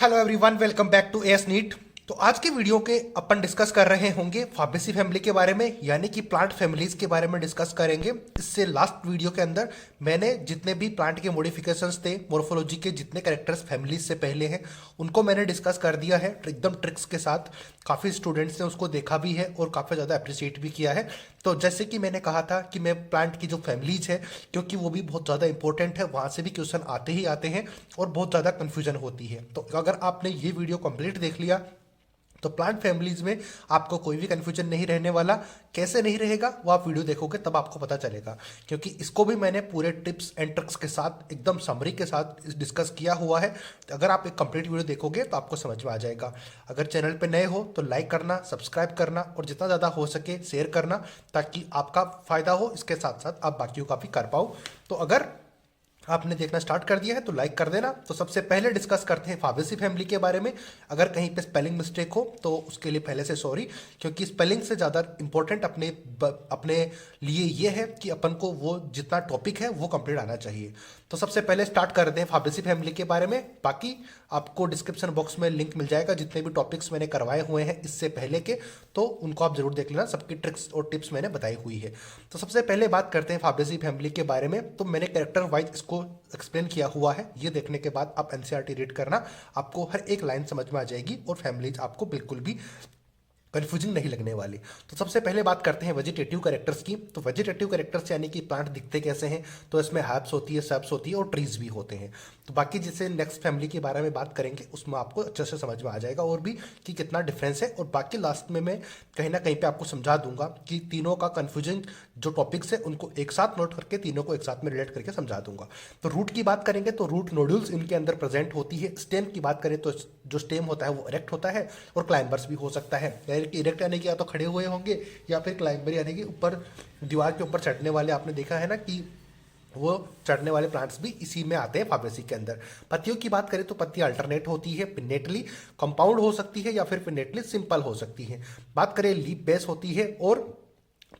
Hello everyone, welcome back to S NEET. तो आज के वीडियो के अपन डिस्कस कर रहे होंगे फाबेसी फैमिली के बारे में, यानी कि प्लांट फैमिलीज के बारे में डिस्कस करेंगे। इससे लास्ट वीडियो के अंदर मैंने जितने भी प्लांट के मॉडिफिकेशंस थे, मोर्फोलॉजी के जितने कैरेक्टर्स फैमिलीज से पहले हैं, उनको मैंने डिस्कस कर दिया है एकदम ट्रिक्स के साथ। काफ़ी स्टूडेंट्स ने उसको देखा भी है और काफ़ी ज़्यादा अप्रिशिएट भी किया है। तो जैसे कि मैंने कहा था कि मैं प्लांट की जो फैमिलीज है, क्योंकि वो भी बहुत ज़्यादा इंपॉर्टेंट है, वहाँ से भी क्वेश्चन आते ही आते हैं और बहुत ज़्यादा कन्फ्यूजन होती है। तो अगर आपने ये वीडियो कंप्लीट देख लिया तो प्लांट फैमिलीज में आपको कोई भी कंफ्यूजन नहीं रहने वाला। कैसे नहीं रहेगा वो आप वीडियो देखोगे तब आपको पता चलेगा, क्योंकि इसको भी मैंने पूरे टिप्स एंड ट्रिक्स के साथ एकदम समरी के साथ डिस्कस किया हुआ है। अगर आप एक कंप्लीट वीडियो देखोगे तो आपको समझ में आ जाएगा। अगर चैनल पे नए हो तो लाइक करना, सब्सक्राइब करना और जितना ज़्यादा हो सके शेयर करना, ताकि आपका फ़ायदा हो, इसके साथ साथ आप बाकियों का भी कर पाओ। तो अगर आपने देखना स्टार्ट कर दिया है तो लाइक कर देना। तो सबसे पहले डिस्कस करते हैं फाबेसी फैमिली के बारे में। अगर कहीं पे स्पेलिंग मिस्टेक हो तो उसके लिए पहले से सॉरी, क्योंकि स्पेलिंग से ज़्यादा इंपॉर्टेंट अपने लिए ये है कि अपन को वो जितना टॉपिक है वो कंप्लीट आना चाहिए। तो सबसे पहले स्टार्ट करते हैं फाबेसी फैमिली के बारे में। बाकी आपको डिस्क्रिप्शन बॉक्स में लिंक मिल जाएगा जितने भी टॉपिक्स मैंने करवाए हुए हैं इससे पहले के, तो उनको आप जरूर देख लेना। सबकी ट्रिक्स और टिप्स मैंने बताई हुई है। तो सबसे पहले बात करते हैं फाबेसी फैमिली के बारे में। तो मैंने कैरेक्टर वाइज इसको एक्सप्लेन किया हुआ है। ये देखने के बाद आप एनसीईआरटी रीड करना, आपको हर एक लाइन समझ में आ जाएगी और फैमिलीज आपको बिल्कुल भी कंफ्यूजिंग नहीं लगने वाली। तो सबसे पहले बात करते हैं वेजिटेटिव कैरेक्टर्स की। तो वेजिटेटिव कैरेक्टर्स यानी कि प्लांट दिखते कैसे हैं, तो इसमें हर्ब्स होती है, सब्स होती है और ट्रीज भी होते हैं। तो बाकी जैसे नेक्स्ट फैमिली के बारे में बात करेंगे उसमें आपको अच्छे से समझ में आ जाएगा और भी कि कितना डिफरेंस है। और बाकी लास्ट में मैं कहीं ना कहीं पे आपको समझा दूंगा कि तीनों का कन्फ्यूजन जो टॉपिक्स है उनको एक साथ नोट करके तीनों को एक साथ में रिलेट करके समझा दूंगा। तो रूट की बात करेंगे तो रूट नोड्यूल्स इनके अंदर प्रेजेंट होती है। स्टेम की बात करें तो जो स्टेम होता है वो इरेक्ट होता है और क्लाइंबर्स भी हो सकता है। इरेक्ट यानी कि या तो खड़े हुए होंगे या फिर क्लाइंबर यानी कि ऊपर दीवार के ऊपर चढ़ने वाले। आपने देखा है ना कि वो चढ़ने वाले प्लांट्स भी इसी में आते हैं फाबेसी के अंदर। पत्तियों की बात करें तो पत्तियां अल्टरनेट होती है, पिनेटली कंपाउंड हो सकती है या फिर पिनेटली सिंपल हो सकती है। बात करें लीफ बेस होती है और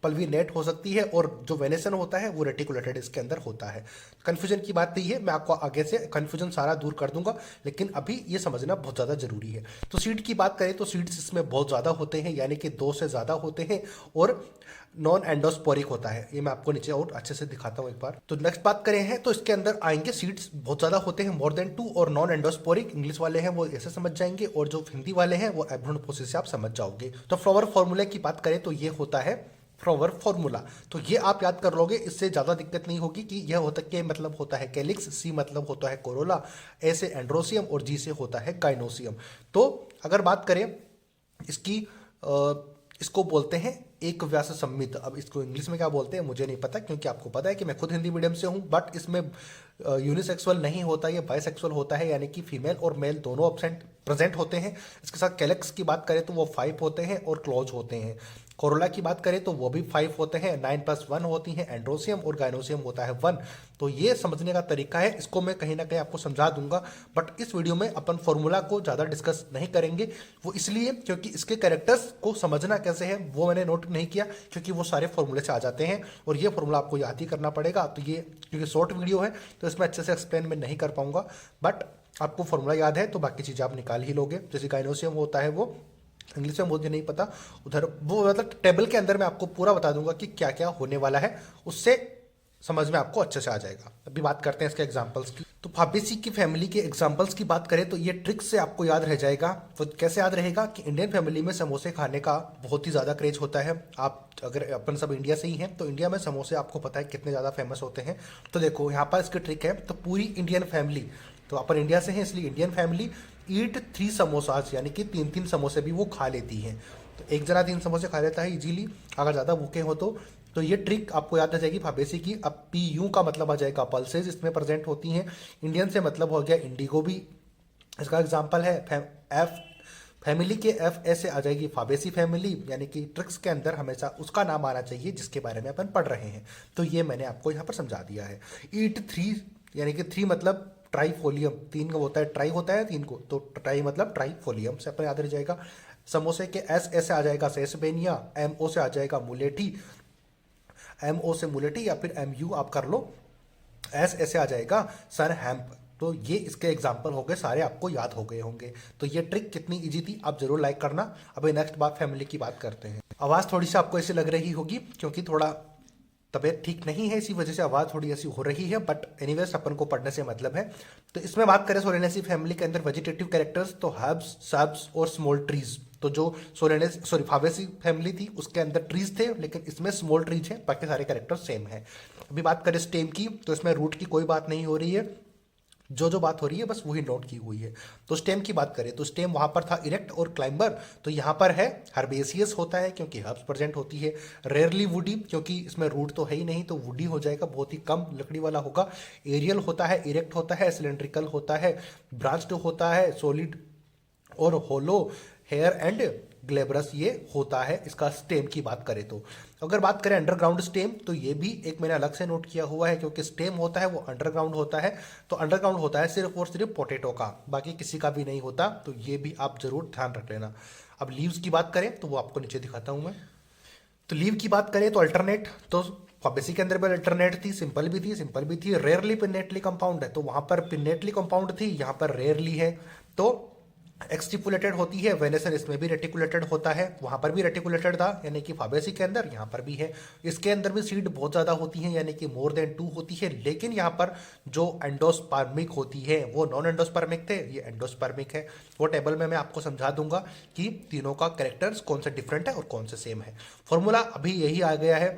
पल्वीनेट हो सकती है, और जो वेनेसन होता है वो रेटिकुलेटेड इसके अंदर होता है। कंफ्यूजन की बात नहीं है, मैं आपको आगे से कंफ्यूजन सारा दूर कर दूंगा, लेकिन अभी ये समझना बहुत ज़्यादा जरूरी है। तो सीड की बात करें तो सीड्स इसमें बहुत ज़्यादा होते हैं, यानी कि 2 से ज़्यादा होते हैं और नॉन एंडोस्पोरिक होता है। ये मैं आपको नीचे और अच्छे से दिखाता हूँ एक बार। तो नेक्स्ट बात करें हैं तो इसके अंदर आएंगे सीड्स बहुत ज़्यादा होते हैं, मोर देन 2, और नॉन एंडोस्पोरिक इंग्लिश वाले हैं वो ऐसे समझ जाएंगे और जो हिंदी वाले हैं वो एब्रोनोपोसिस से आप समझ जाओगे। तो फ्लावर फॉर्मूले की बात करें तो ये होता है फ्लावर फॉर्मूला। तो ये आप याद कर लोगे, इससे ज़्यादा दिक्कत नहीं होगी कि यह होता के मतलब होता है कैलिक्स, सी मतलब होता है कोरोला, ए से एंड्रोसियम और जी से होता है गाइनोसियम। तो अगर बात करें इसकी इसको बोलते हैं एक व्यास संमित। अब इसको इंग्लिश में क्या बोलते हैं मुझे नहीं पता, क्योंकि आपको पता है कि मैं खुद हिंदी मीडियम से हूँ, बट इसमें यूनिसेक्सुअल नहीं होता, ये बाइसेक्सुअल होता है, यानी कि फीमेल और मेल दोनों प्रेजेंट होते हैं। इसके साथ कैलेक्स की बात करें तो वो 5 होते हैं और क्लोज होते हैं। कोरोला की बात करें तो वो भी 5 होते हैं, 9+1 होती हैं। एंड्रोसियम और गाइनोसियम होता है 1। तो ये समझने का तरीका है, इसको मैं कहीं ना कहीं आपको समझा दूंगा, बट इस वीडियो में अपन फॉर्मूला को ज़्यादा डिस्कस नहीं करेंगे। वो इसलिए क्योंकि इसके कैरेक्टर्स को समझना कैसे है वो मैंने नोट नहीं किया, क्योंकि वो सारे फॉर्मूले से आ जाते हैं और ये फॉर्मूला आपको याद ही करना पड़ेगा। तो ये क्योंकि शॉर्ट वीडियो है तो इसमें अच्छे से एक्सप्लेन मैं नहीं कर पाऊंगा, बट आपको फॉर्मूला याद है तो बाकी चीज़ें आप निकाल ही लोगे। जैसे गाइनोसियम होता है वो इंग्लिश में मुझे नहीं पता, उधर वो मतलब टेबल के अंदर मैं आपको पूरा बता दूंगा कि क्या क्या होने वाला है, उससे समझ में आपको अच्छे से आ जाएगा। अभी बात करते हैं इसके एग्जांपल्स की। तो फाबेसी की फैमिली के एग्जांपल्स की बात करें तो ये ट्रिक से आपको याद रह जाएगा। तो कैसे याद रहेगा कि इंडियन फैमिली में समोसे खाने का बहुत ही ज़्यादा क्रेज होता है। आप अगर अपन सब इंडिया से ही हैं तो इंडिया में समोसे आपको पता है कितने ज़्यादा फेमस होते हैं। तो देखो यहाँ पर इसकी ट्रिक है। तो पूरी इंडियन फैमिली, तो अपन इंडिया से हैं इसलिए इंडियन फैमिली ईट 3 समोसाज, यानी कि 3-3 समोसे भी वो खा लेती हैं। तो एक जना 3 समोसे खा लेता है इजीली, अगर ज़्यादा भूखे हो तो ये ट्रिक आपको याद आ जाएगी फाबेसी की। अब PU का मतलब आ जाएगा पल्सेज, इसमें प्रेजेंट होती हैं। इंडियन से मतलब हो गया इंडिगो भी इसका एग्जाम्पल है। एफ फैमिली के F ऐसे आ जाएगी फाबेसी फैमिली, यानी कि ट्रिक्स के अंदर हमेशा उसका नाम आना चाहिए जिसके बारे में अपन पढ़ रहे हैं। तो ये मैंने आपको यहाँ पर समझा दिया है। ईट 3 यानी कि 3 मतलब ट्राईफोलियम, 3 का होता है, ट्राई होता है 3 को, तो ट्राई मतलब ट्राईफोलियम से अपन याद रह जाएगा। समोसे के S ऐसे आ जाएगा सेसबेनिया, MO से आ जाएगा मुलेठी, MO से मुलेठी या फिर MU आप कर लो। S ऐसे आ जाएगा सन हैम्प, तो ये इसके एग्जाम्पल हो गए, सारे आपको याद हो गए होंगे। तो ये ट्रिक कितनी इजी थी आप जरूर लाइक करना। अभी नेक्स्ट बात फैमिली की बात करते हैं। आवाज़ थोड़ी सी आपको ऐसी लग रही होगी क्योंकि थोड़ा तबीयत ठीक नहीं है, इसी वजह से आवाज़ थोड़ी ऐसी हो रही है, बट एनीवेज अपन को पढ़ने से मतलब है। तो इसमें बात करें सोलेनेसी फैमिली के अंदर वेजिटेटिव कैरेक्टर्स, तो हर्ब्स, सब्स और स्मॉल ट्रीज। तो जो फाबेसी फैमिली थी उसके अंदर ट्रीज थे, लेकिन इसमें स्मॉल ट्रीज है, बाकी सारे कैरेक्टर सेम है। अभी बात करें स्टेम की, तो इसमें रूट की कोई बात नहीं हो रही है, जो बात हो रही है बस वही नोट की हुई है। तो स्टेम की बात करें तो स्टेम वहां पर था इरेक्ट और क्लाइंबर, तो यहां पर है हर्बेसियस होता है क्योंकि हर्ब्स प्रेजेंट होती है। रेयरली वुडी क्योंकि इसमें रूट तो है ही नहीं, तो वुडी हो जाएगा, बहुत ही कम लकड़ी वाला होगा। एरियल होता है, इरेक्ट होता है, सिलेंड्रिकल होता है, ब्रांच्ड होता है, सॉलिड और होलो, हेयर एंड ग्लेबरस ये होता है इसका स्टेम की बात करें तो। अगर बात करें अंडरग्राउंड स्टेम, तो ये भी एक मैंने अलग से नोट किया हुआ है क्योंकि स्टेम होता है वो अंडरग्राउंड होता है, तो अंडरग्राउंड होता है सिर्फ और सिर्फ पोटैटो का, बाकी किसी का भी नहीं होता, तो ये भी आप जरूर ध्यान रख लेना। अब लीव्स की बात करें तो वो आपको नीचे दिखाता हूं मैं। तो लीव की बात करें तो अल्टरनेट, तो फॉबेसी के अंदर भी अल्टरनेट थी, सिंपल भी थी, रेयरली पिनेटली कंपाउंड है, तो वहां पर पिनेटली कंपाउंड थी, यहां पर रेयरली है। तो एक्सटिपुलेटेड होती है, वेनेसन इसमें भी रेटिकुलेटेड होता है, वहां पर भी रेटिकुलेटेड था यानी कि फाबेसी के अंदर, यहाँ पर भी है। इसके अंदर भी सीड बहुत ज़्यादा होती है यानी कि मोर देन 2 होती है, लेकिन यहाँ पर जो एंडोस्पर्मिक होती है वो नॉन एंडोस्पर्मिक थे, ये एंडोस्पर्मिक है। वो टेबल में मैं आपको समझा दूंगा कि तीनों का कैरेक्टर्स कौन से डिफरेंट है और कौन से सेम है। फॉर्मूला अभी यही आ गया है,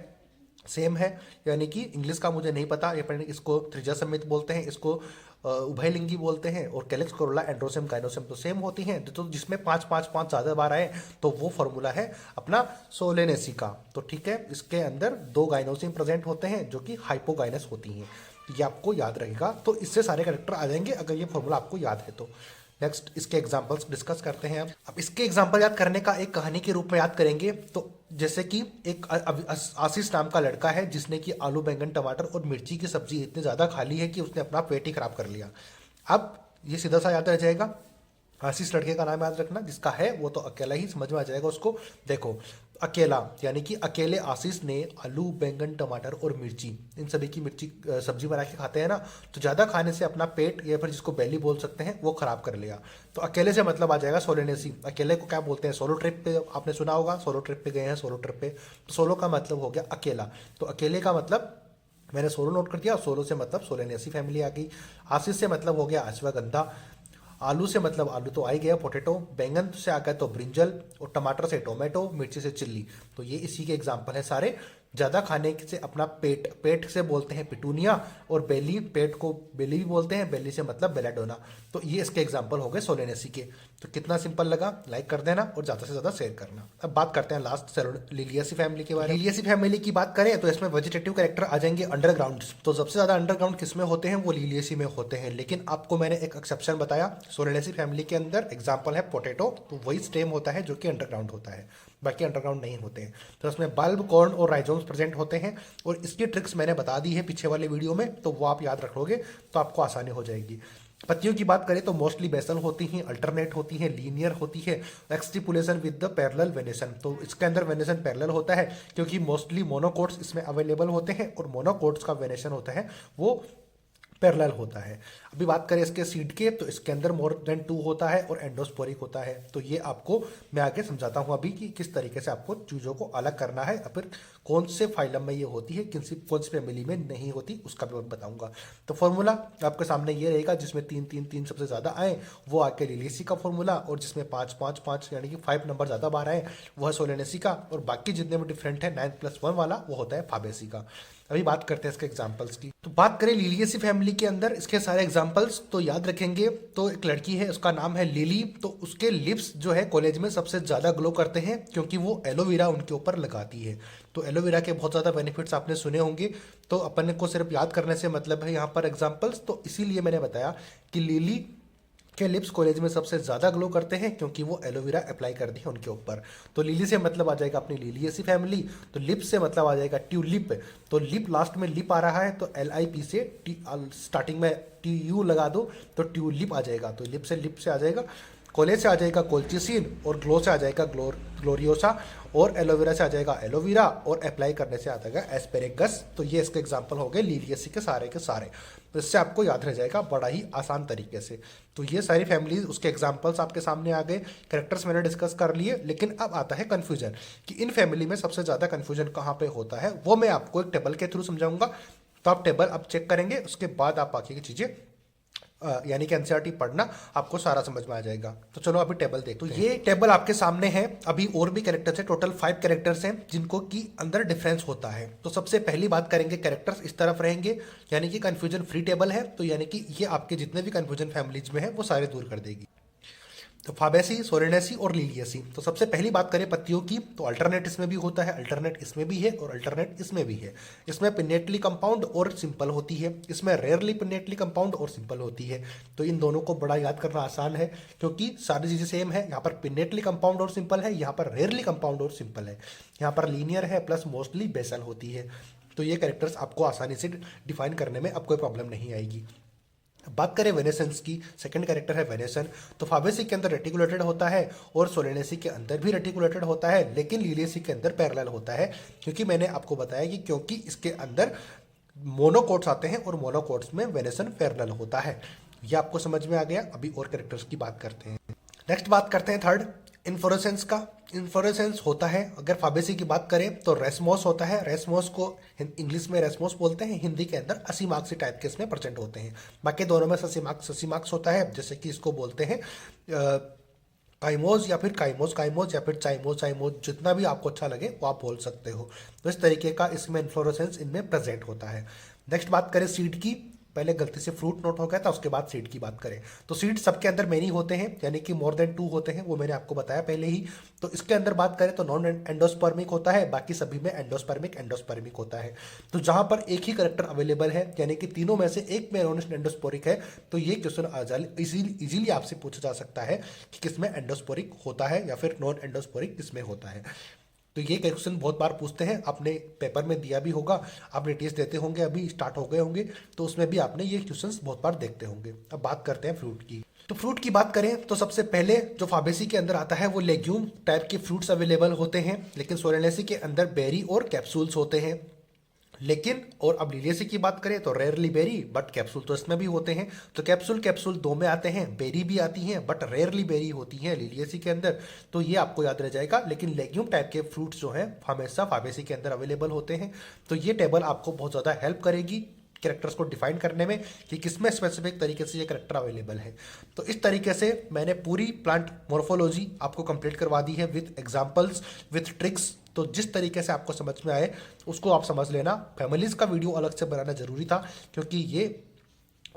सेम है, यानी कि इंग्लिश का मुझे नहीं पता, ये इसको त्रिज्या समित बोलते हैं, इसको उभयलिंगी बोलते हैं, और कैलेक्स कोरोला एंड्रोसेम गाइनोसेम तो सेम होती हैं। तो जिसमें 5 ज़्यादा बार आए तो वो फॉर्मूला है अपना सोलेनेसी का। तो ठीक है, इसके अंदर 2 गाइनोसिम प्रेजेंट होते हैं जो कि हाइपोगाइनस होती हैं, ये आपको याद रहेगा। तो इससे सारे कैरेक्टर आ जाएंगे अगर ये फॉर्मूला आपको याद है तो। नेक्स्ट इसके एग्जांपल्स डिस्कस करते हैं। अब इसके एग्जांपल याद करने का एक कहानी के रूप में याद करेंगे। तो जैसे कि एक आशीष नाम का लड़का है जिसने कि आलू बैंगन टमाटर और मिर्ची की सब्जी इतनी ज़्यादा खा ली है कि उसने अपना पेट ही खराब कर लिया। अब ये सीधा सा याद रह जाएगा, आशीष लड़के का नाम याद रखना, जिसका है वो तो अकेला ही समझ में आ जाएगा उसको। देखो अकेला यानी कि अकेले आशीष ने आलू बैंगन टमाटर और मिर्ची, इन सभी की मिर्ची सब्जी बना के खाते हैं ना, तो ज़्यादा खाने से अपना पेट या फिर जिसको बेली बोल सकते हैं वो खराब कर लिया। तो अकेले से मतलब आ जाएगा सोलेनेसी। अकेले को क्या बोलते हैं, सोलो ट्रिप पे आपने सुना होगा, सोलो ट्रिप पे गए हैं, सोलो ट्रिप पे, तो सोलो का मतलब हो गया अकेला, तो अकेले का मतलब मैंने सोलो नोट कर दिया, सोलो से मतलब सोलेनेसी फैमिली आ गई। आशीष से मतलब हो गया अश्वगंधा, आलू से मतलब आलू तो आ ही गया पोटैटो, बैंगन से आ गया तो ब्रिंजल, और टमाटर से टोमेटो, मिर्ची से चिल्ली। तो ये इसी के एग्जाम्पल है सारे। ज़्यादा खाने से अपना पेट से बोलते हैं पिटूनिया, और बेली, पेट को बेली भी बोलते हैं, बेली से मतलब बेलाडोना। तो ये इसके एग्जाम्पल हो गए सोलेनेसी के। तो कितना सिंपल लगा, लाइक कर देना और ज़्यादा से ज़्यादा शेयर करना। अब बात करते हैं लास्ट लिलियसी फैमिली के बारे में। लिलियसी फैमिली की बात करें तो इसमें वेजिटेटिव कैरेक्टर आ जाएंगे अंडरग्राउंड। तो सबसे ज़्यादा अंडरग्राउंड किसमें होते हैं, वो लिलियसी में होते हैं, लेकिन आपको मैंने एक एक्सेप्शन बताया, सोलेनेसी फैमिली के अंदर एग्जाम्पल है पोटैटो, तो वही स्टेम होता है जो कि अंडरग्राउंड होता है, बाकी अंडरग्राउंड नहीं होते हैं। तो इसमें बल्ब, कॉर्न और राइजोम्स प्रेजेंट होते हैं, और इसकी ट्रिक्स मैंने बता दी है पीछे वाले वीडियो में, तो वो आप याद रखोगे तो आपको आसानी हो जाएगी। पत्तियों की बात करें तो मोस्टली बेसल होती हैं, अल्टरनेट होती हैं, लीनियर होती है, एक्सट्रीपुलेशन विद द पैरेलल वेनेसन। तो इसके अंदर वेनेसन पैरेलल होता है क्योंकि मोस्टली मोनोकोट्स इसमें अवेलेबल होते हैं, और मोनोकोट्स का वेनेसन होता है वो पैरेलल होता है। अभी बात करें इसके सीड के, तो इसके अंदर मोर देन 2 होता है और एंडोस्पोरिक होता है। तो ये आपको मैं आगे समझाता हूँ अभी कि किस तरीके से आपको चीज़ों को अलग करना है, और फिर कौन से फाइलम में ये होती है, कौन सी फैमिली में नहीं होती, उसका भी मैं बताऊंगा। तो फॉर्मूला आपके सामने ये रहेगा, जिसमें 3 सबसे ज़्यादा आए वो आके लिलियसी का फॉर्मूला, और जिसमें 5 यानी कि 5 नंबर ज़्यादा बार आए वो है सोलेनेसी का, और बाकी जितने भी डिफरेंट है 9+1 वाला वो होता है फाबेसी का। अभी बात करते हैं इसके एग्जाम्पल्स की। तो बात करें लिलियसी फैमिली के अंदर इसके सारे एग्जाम्पल्स तो याद रखेंगे। तो एक लड़की है, उसका नाम है लिली, तो उसके लिप्स जो है कॉलेज में सबसे ज़्यादा ग्लो करते हैं क्योंकि वो एलोवेरा उनके ऊपर लगाती है। तो एलोवेरा के बहुत ज़्यादा बेनिफिट्स आपने सुने होंगे, तो अपन को सिर्फ याद करने से मतलब है यहाँ पर एग्जाम्पल्स। तो इसीलिए मैंने बताया कि लिली के लिप्स कॉलेज में सबसे ज़्यादा ग्लो करते हैं क्योंकि वो एलोवेरा अप्लाई कर दी है उनके ऊपर। तो लिली से मतलब आ जाएगा अपनी लिलियसी फैमिली। तो लिप से मतलब आ जाएगा ट्यूलिप, तो लिप लास्ट में लिप आ रहा है, तो LIP से स्टार्टिंग में TU लगा दो तो ट्यूलिप आ जाएगा। तो लिप से आ जाएगा। कोले से आ जाएगा कोल्चिसिन, और ग्लो से आ जाएगा ग्लोरियोसा, और एलोवेरा से आ जाएगा एलोवीरा, और अप्लाई करने से आ जाएगा एस्पेरेगस। तो ये इसके एग्जाम्पल हो गए लिलियेसी के सारे। तो इससे आपको याद रह जाएगा बड़ा ही आसान तरीके से। तो ये सारी फैमिलीज, उसके एग्जाम्पल्स आपके सामने आ गए, कैरेक्टर्स मैंने डिस्कस कर लिए। लेकिन अब आता है कन्फ्यूजन कि इन फैमिली में सबसे ज़्यादा कन्फ्यूजन कहाँ पे होता है, वो मैं आपको एक टेबल के थ्रू समझाऊंगा। तो आप टेबल अब चेक करेंगे, उसके बाद आप बाकी की चीज़ें यानी कि एनसीईआरटी पढ़ना आपको सारा समझ में आ जाएगा। तो चलो अभी टेबल देखते हैं। तो ये टेबल आपके सामने है। अभी और भी कैरेक्टर्स है, टोटल 5 कैरेक्टर्स हैं जिनको की अंदर डिफरेंस होता है। तो सबसे पहली बात करेंगे, कैरेक्टर्स इस तरफ रहेंगे, यानी कि कंफ्यूजन फ्री टेबल है। तो यानी कि ये आपके जितने भी कंफ्यूजन फैमिलीज में है वो सारे दूर कर देगी। तो फाबेसी, सोलेनेसी और लिलियेसी। तो सबसे पहली बात करें पत्तियों की, तो अल्टरनेट इसमें भी होता है, अल्टरनेट इसमें भी है, और अल्टरनेट इसमें भी है। इसमें पिनेटली कंपाउंड और सिंपल होती है, इसमें रेयरली पिनेटली कंपाउंड और सिंपल होती है। तो इन दोनों को बड़ा याद करना आसान है, क्योंकि सारी चीज़ें सेम है। यहाँ पर पिनेटली कंपाउंड और सिंपल है, यहाँ पर रेयरली कंपाउंड और सिंपल है, यहाँ पर लीनियर है प्लस मोस्टली बेसल होती है। तो ये कैरेक्टर्स आपको आसानी से डिफाइन करने में अब कोई प्रॉब्लम नहीं आएगी। बात करें वेनेसेंस की, सेकंड कैरेक्टर है वेनेसन। तो फाबेसी के अंदर रेटिकुलेटेड होता है, और सोलेनेसी के अंदर भी रेटिकुलेटेड होता है, लेकिन लिलियेसी के अंदर पैरेलल होता है। क्योंकि मैंने आपको बताया कि क्योंकि इसके अंदर मोनोकोट्स आते हैं, और मोनोकोट्स में वेनेसन पैरेलल होता है। ये आपको समझ में आ गया। अभी और कैरेक्टर्स की बात करते हैं। नेक्स्ट बात करते हैं थर्ड, इन्फ्लोरेसेंस का। इन्फ्लोरेसेंस होता है, अगर फाबेसी की बात करें तो रेसमोस होता है। रेसमोस को इंग्लिश में रेसमोस बोलते हैं, हिंदी के अंदर असीमाक्सी टाइप के इसमें प्रेजेंट होते हैं। बाकी दोनों में ससीमाक्स होता है, जैसे कि इसको बोलते हैं काइमोज या फिर काइमोज या फिर चाइमोज, जितना भी आपको अच्छा लगे वो आप बोल सकते हो। तो इस तरीके का इसमें इन्फ्लोरेसेंस इनमें प्रेजेंट होता है। नेक्स्ट बात करें सीड की, पहले गलती से फ्रूट नोट हो गया था, उसके बाद सीड की बात करें तो सीड सबके अंदर मेनी होते हैं, यानी कि मोर देन 2 होते हैं, वो मैंने आपको बताया पहले ही। तो इसके अंदर बात करें तो नॉन एंडोस्पर्मिक होता है, बाकी सभी में एंडोस्पर्मिक होता है। तो जहां पर एक ही करेक्टर अवेलेबल है, यानी कि तीनों में से एक में नॉन एंडोस्पोरिक है, तो ये क्वेश्चन इजीली आपसे पूछा जा सकता है कि किसमें एंडोस्पोरिक होता है या फिर नॉन एंडोस्पोरिक किसमें होता है। तो ये क्वेश्चन बहुत बार पूछते हैं, आपने पेपर में दिया भी होगा, आप रिटेस्ट देते होंगे, अभी स्टार्ट हो गए होंगे, तो उसमें भी आपने ये क्वेश्चंस बहुत बार देखते होंगे। अब बात करते हैं फ्रूट की। तो फ्रूट की बात करें तो सबसे पहले जो फाबेसी के अंदर आता है वो लेग्यूम टाइप के फ्रूट्स अवेलेबल होते हैं, लेकिन सोलेनेसी के अंदर बेरी और कैप्सूल्स होते हैं। लेकिन और अब लिलियेसी की बात करें तो रेयरली बेरी बट कैप्सूल तो इसमें भी होते हैं। तो कैप्सूल 2 में आते हैं, बेरी भी आती हैं बट रेयरली बेरी होती हैं लिलियेसी के अंदर। तो ये आपको याद रह जाएगा। लेकिन लेग्यूम टाइप के फ्रूट्स जो हैं हमेशा फाबेसी के अंदर अवेलेबल होते हैं। तो ये टेबल आपको बहुत ज़्यादा हेल्प करेगी कैरेक्टर्स को डिफाइन करने में कि किसमें स्पेसिफिक तरीके से ये कैरेक्टर अवेलेबल है। तो इस तरीके से मैंने पूरी प्लांट मॉर्फोलॉजी आपको कंप्लीट करवा दी है विथ एग्जांपल्स, विथ ट्रिक्स। तो जिस तरीके से आपको समझ में आए उसको आप समझ लेना। फैमिलीज का वीडियो अलग से बनाना जरूरी था, क्योंकि ये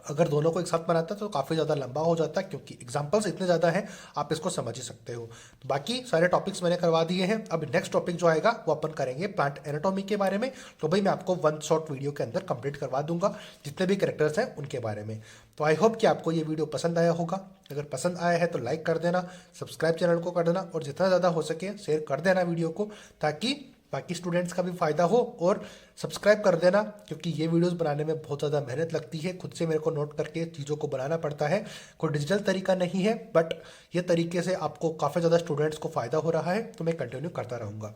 अगर दोनों को एक साथ बनाता तो काफ़ी ज़्यादा लंबा हो जाता, क्योंकि एग्जाम्पल्स इतने ज़्यादा हैं, आप इसको समझ ही सकते हो। तो बाकी सारे टॉपिक्स मैंने करवा दिए हैं। अब नेक्स्ट टॉपिक जो आएगा वो अपन करेंगे प्लांट एनाटॉमी के बारे में। तो भाई मैं आपको 1 शॉर्ट वीडियो के अंदर कंप्लीट करवा दूंगा जितने भी कैरेक्टर्स हैं उनके बारे में। तो आई होप कि आपको ये वीडियो पसंद आया होगा। अगर पसंद आया है तो लाइक कर देना, सब्सक्राइब चैनल को कर देना, और जितना ज़्यादा हो सके शेयर कर देना वीडियो को, ताकि बाकी स्टूडेंट्स का भी फायदा हो। और सब्सक्राइब कर देना, क्योंकि ये वीडियोस बनाने में बहुत ज़्यादा मेहनत लगती है, खुद से मेरे को नोट करके चीज़ों को बनाना पड़ता है। कोई डिजिटल तरीका नहीं है, बट ये तरीके से आपको काफ़ी ज़्यादा स्टूडेंट्स को फ़ायदा हो रहा है, तो मैं कंटिन्यू करता रहूँगा।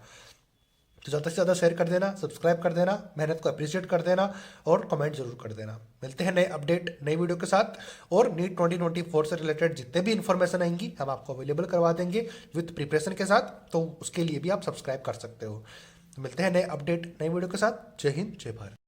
तो ज़्यादा से ज़्यादा शेयर कर देना, सब्सक्राइब कर देना, मेहनत को अप्रिशिएट कर देना, और कमेंट जरूर कर देना। मिलते हैं नए अपडेट नई वीडियो के साथ, और नीट 2024 से रिलेटेड जितने भी इन्फॉर्मेशन आएंगी हम आपको अवेलेबल करवा देंगे विथ प्रिपरेशन के साथ। तो उसके लिए भी आप सब्सक्राइब कर सकते हो। मिलते हैं नए अपडेट नई वीडियो के साथ। जय हिंद, जय भारत।